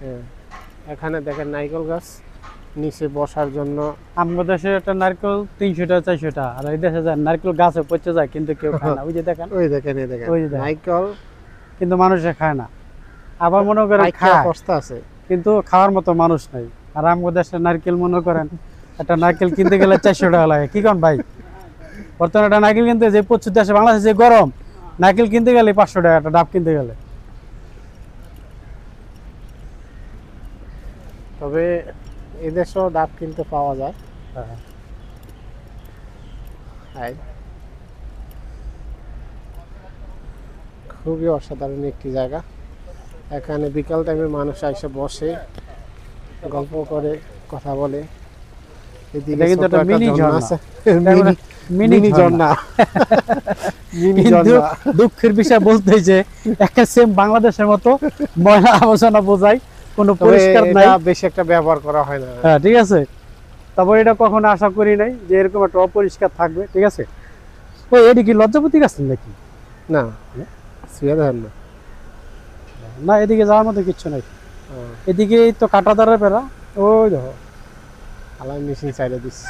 হ্যাঁ, এখানে দেখেন নারকেল গাছ, নিচে বসার জন্য। আমাদের দেশে একটা নারকেল 300 টাকা 400 টাকা, আর এই দেশে যায় নারকেল গাছে পচে যায় কিন্তু কেউ খায় না। ওই যে দেখেন, ওই দেখেন, এই দেখেন ওই যে দেখেন। নারকেল কিন্তু মানুষে খায় না। আবার মনে করেন খায়, কষ্ট আছে। কিন্তু খাওয়ার মতো মানুষ নাই। আর আমাদের দেশে নারকেল মনে করেন একটা নারকেল কিনতে গেলে 400 টাকা লাগে। কি কন ভাই? বর্তমানে একটা নারকেল কিনতে যে প্রচুর দেশে, বাংলাদেশে যে গরম, নারকেল কিনতে গেলে 500 টাকা একটা ডাব কিনতে গেলে। তবে এদেশেও ডাব কিনতে পাওয়া যায়। হ্যাঁ, খুবই অসাধারণ একটি জায়গা। এখানে বিকাল টাইমে মানুষ এসে বসে, গল্প করে, কথা বলে। এদিকে কিন্তু ছোট একটা একটা মিনি ঝর্ণা ঝর্ণা আছে, মিনি মিনি ঝর্ণা। মিনি কিন্তু ঝর্ণা। দুঃখের বিষয় বলতে যে একটা সেম বাংলাদেশের মতো ময়লা আবর্জনা বোঝাই, কোনো তবে পরিষ্কার নাই। এটা বেশি একটা ব্যবহার করা হয় না। হ্যাঁ, ঠিক আছে। তারপর এটা কখনো আশা করি নাই যে এরকম একটা অপরিষ্কার থাকবে, ঠিক আছে। ওই এটি কি লজ্জাপতি গাছ নাকি? না, শুয়ে দেখেন না। না, এদিকে যাওয়ার মতো কিচ্ছু নাই। এদিকে তো কাঁটাতারের বেড়া, ওই দেখো। আলাই মেশিন সাইডে দিচ্ছে।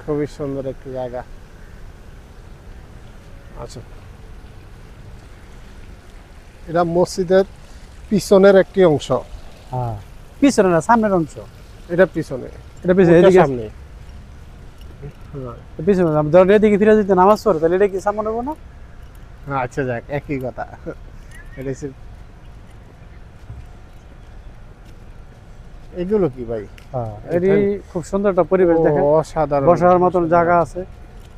খুবই সুন্দর একটি জায়গা। আচ্ছা, এটা মসজিদের পিছনের একটি অংশ। হ্যাঁ, পিছনে না, সামনের অংশ। এটা পিছনে, এটা পিছনে, ওইটা এদিকে সামনে। হ্যাঁ, পিছনে। ধরেন এদিকে ফিরে যেতে নামাজ পড়ে, তাহলে এটা কি সামনে নেবো না? আচ্ছা যাক, একই কথা। এটা হচ্ছে, এগুলো কি ভাই? হ্যাঁ, এটি খুব সুন্দর একটা পরিবেশ দেখেন। অসাধারণ বসার মতন জায়গা আছে,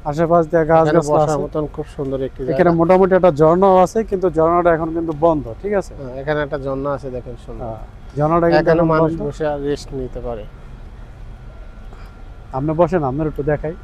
আশেপাশ দিয়ে গাছ এখানে গাছলা বসার আছে। মতন খুব সুন্দর একটি জায়গা। এখানে মোটামুটি একটা ঝর্ণাও আছে, কিন্তু ঝর্ণাটা এখন কিন্তু বন্ধ, ঠিক আছে। হ্যাঁ, এখানে একটা ঝর্ণা আছে, দেখেন সুন্দর। হ্যাঁ, ঝর্ণাটা কিন্তু এখানে এখন মানুষ বন্ধ। বসে রেস্ট নিতে পারে। আপনি বসেন, আপনার একটু দেখাই।